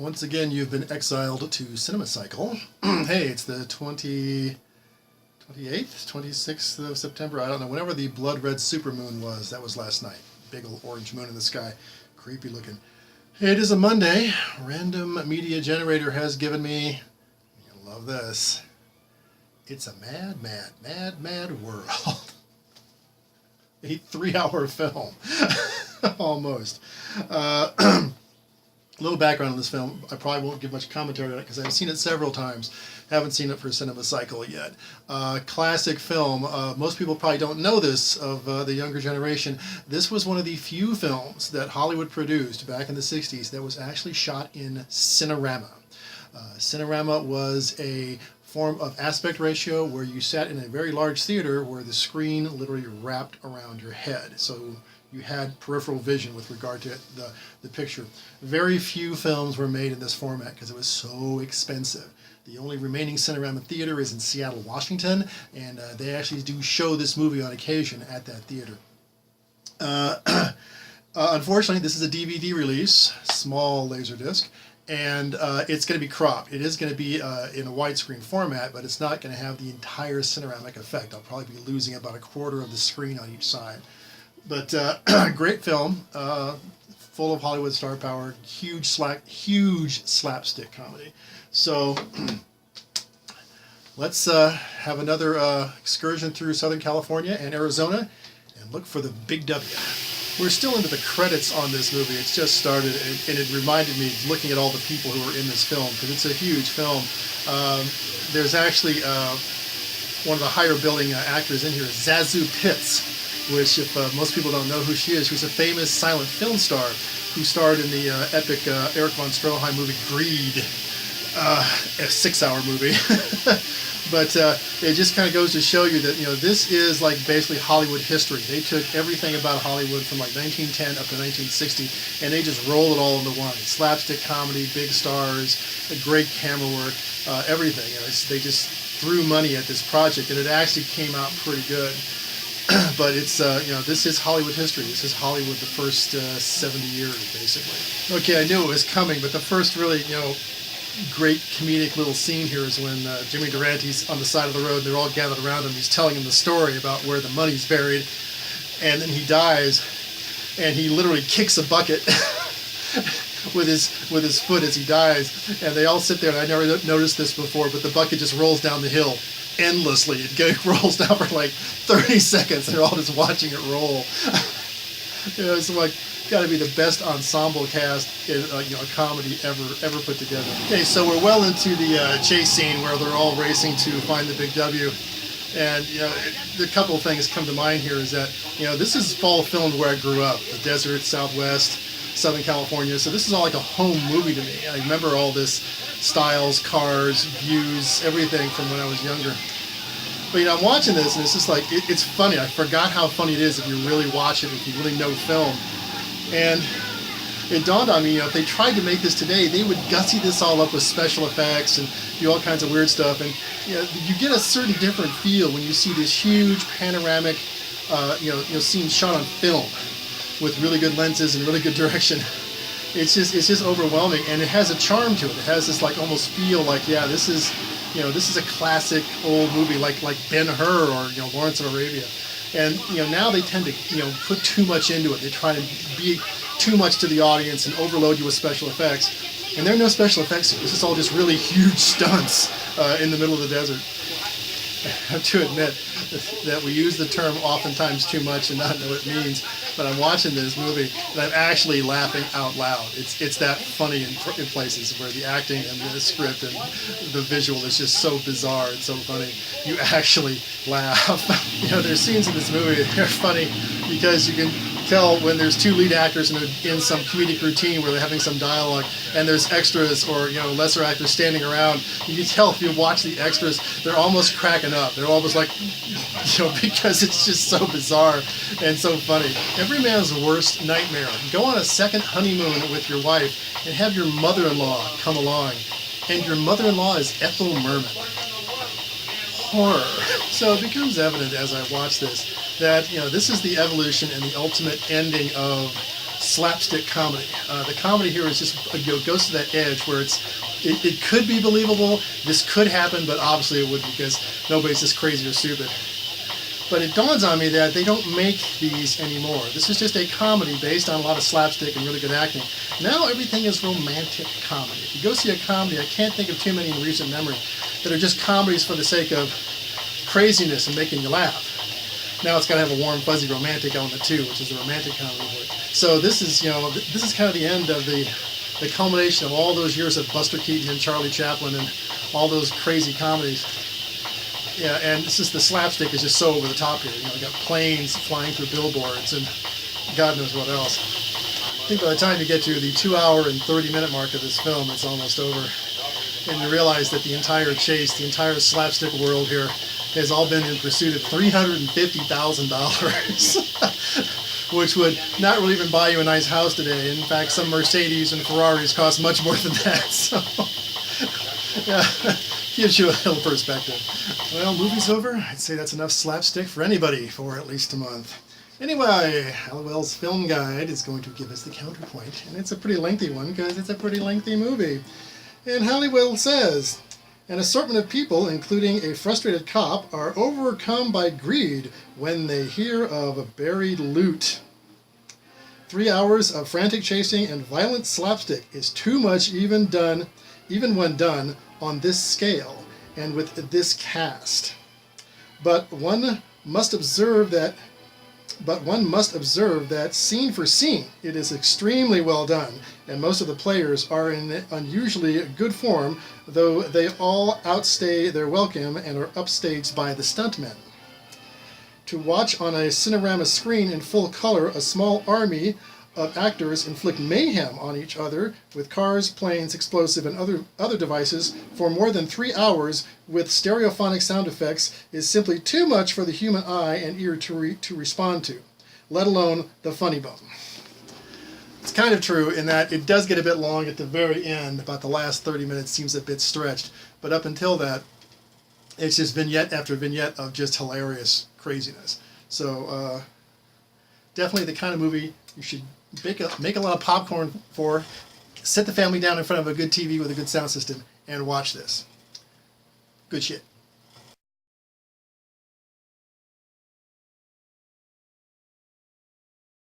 Once again, you've been exiled to CinemaCycle. Hey, it's the 28th, 26th of September, I don't know, whenever the blood red supermoon was. That was last night. Big old orange moon in the sky. Creepy looking. It is a Monday. Random Media Generator has given me, you'll love this, It's a Mad World. A 3-hour film. Almost. A little background on this film. I probably won't give much commentary on it because I've seen it several times. Haven't seen it for CinemaCycle yet. Classic film. Most people probably don't know this of the younger generation. This was one of the few films that Hollywood produced back in the 60s that was actually shot in Cinerama. Cinerama was a form of aspect ratio where you sat in a very large theater where the screen literally wrapped around your head. So you had peripheral vision with regard to the picture. Very few films were made in this format because it was so expensive. The only remaining Cinerama theater is in Seattle, Washington, and they actually do show this movie on occasion at that theater. Unfortunately, this is a DVD release, small Laserdisc, and it's going to be cropped. It is going to be in a widescreen format, but it's not going to have the entire Cineramic effect. I'll probably be losing about a quarter of the screen on each side. But great film, full of Hollywood star power, huge slapstick comedy. So let's have another excursion through Southern California and Arizona and look for the Big W. We're still into the credits on this movie. It's just started, and it reminded me, looking at all the people who are in this film, because it's a huge film. There's actually one of the higher billing actors in here, ZaSu Pitts, which, if most people don't know who she is, she's a famous silent film star who starred in the epic Erich von Stroheim movie Greed, a 6-hour movie. But it just kind of goes to show you that, this is like basically Hollywood history. They took everything about Hollywood from like 1910 up to 1960, and they just rolled it all into one. Slapstick comedy, big stars, great camera work, everything. They just threw money at this project, and it actually came out pretty good. But it's, this is Hollywood history. This is Hollywood the first 70 years, basically. Okay, I knew it was coming, but the first really, great comedic little scene here is when Jimmy Durante's on the side of the road. They're all gathered around him. He's telling him the story about where the money's buried, and then he dies, and he literally kicks a bucket with his foot as he dies. And they all sit there, and I never noticed this before, but the bucket just rolls down the hill endlessly. It rolls down for like 30 seconds. They're all just watching it roll. It's like got to be the best ensemble cast in a comedy ever put together. Okay, so we're well into the chase scene where they're all racing to find the Big W, and the couple of things come to mind here is that this is fall filmed where I grew up, the desert, Southwest, Southern California. So this is all like a home movie to me. I remember all this styles, cars, views, everything from when I was younger. But I'm watching this and it's just like it's funny. I forgot how funny it is if you really watch it, if you really know film. And it dawned on me, if they tried to make this today, they would gussy this all up with special effects and do all kinds of weird stuff. And you get a certain different feel when you see this huge panoramic, scene shot on film with really good lenses and really good direction. It's just overwhelming, and it has a charm to it. It has this like almost feel like, this is a classic old movie like Ben-Hur or Lawrence of Arabia. And now they tend to put too much into it. They try to be too much to the audience and overload you with special effects. And there are no special effects here. This is all just really huge stunts in the middle of the desert. I have to admit that we use the term oftentimes too much and not know what it means. But I'm watching this movie and I'm actually laughing out loud. It's that funny in places where the acting and the script and the visual is just so bizarre and so funny. You actually laugh. There's scenes in this movie that are funny because you can tell when there's two lead actors in some comedic routine where they're having some dialogue, and there's extras or lesser actors standing around. You can tell if you watch the extras, they're almost cracking up. They're almost like, because it's just so bizarre and so funny. Every man's worst nightmare. Go on a second honeymoon with your wife and have your mother-in-law come along, and your mother-in-law is Ethel Merman. Horror. So it becomes evident as I watch this that this is the evolution and the ultimate ending of slapstick comedy. The comedy here is just goes to that edge where it could be believable. This could happen, but obviously it wouldn't because nobody's this crazy or stupid. But it dawns on me that they don't make these anymore. This is just a comedy based on a lot of slapstick and really good acting. Now everything is romantic comedy. If you go see a comedy, I can't think of too many in recent memory that are just comedies for the sake of craziness and making you laugh. Now it's got to have a warm, fuzzy romantic element too, which is the romantic comedy. So this is, this is kind of the end of the culmination of all those years of Buster Keaton and Charlie Chaplin and all those crazy comedies. Yeah, and it's just the slapstick is just so over the top here. You got planes flying through billboards and God knows what else. I think by the time you get to the 2 hour and 30-minute mark of this film, it's almost over. And you realize that the entire chase, the entire slapstick world here, has all been in pursuit of $350,000, which would not really even buy you a nice house today. In fact, some Mercedes and Ferraris cost much more than that. So, yeah. Gives you a little perspective. Well, movie's over. I'd say that's enough slapstick for anybody for at least a month. Anyway, Halliwell's Film Guide is going to give us the counterpoint, and it's a pretty lengthy one because it's a pretty lengthy movie. And Halliwell says, an assortment of people, including a frustrated cop, are overcome by greed when they hear of a buried loot. 3 hours of frantic chasing and violent slapstick is too much even when done on this scale and with this cast. But one must observe that scene for scene it is extremely well done, and most of the players are in unusually good form, though they all outstay their welcome and are upstaged by the stuntmen. To watch on a Cinerama screen in full color a small army of actors inflict mayhem on each other with cars, planes, explosive, and other devices for more than 3 hours with stereophonic sound effects is simply too much for the human eye and ear to respond to, let alone the funny bone. It's kind of true in that it does get a bit long at the very end. About the last 30 minutes seems a bit stretched, but up until that, it's just vignette after vignette of just hilarious craziness. So definitely the kind of movie you should make a lot of popcorn for, sit the family down in front of a good TV with a good sound system, and watch this. Good shit.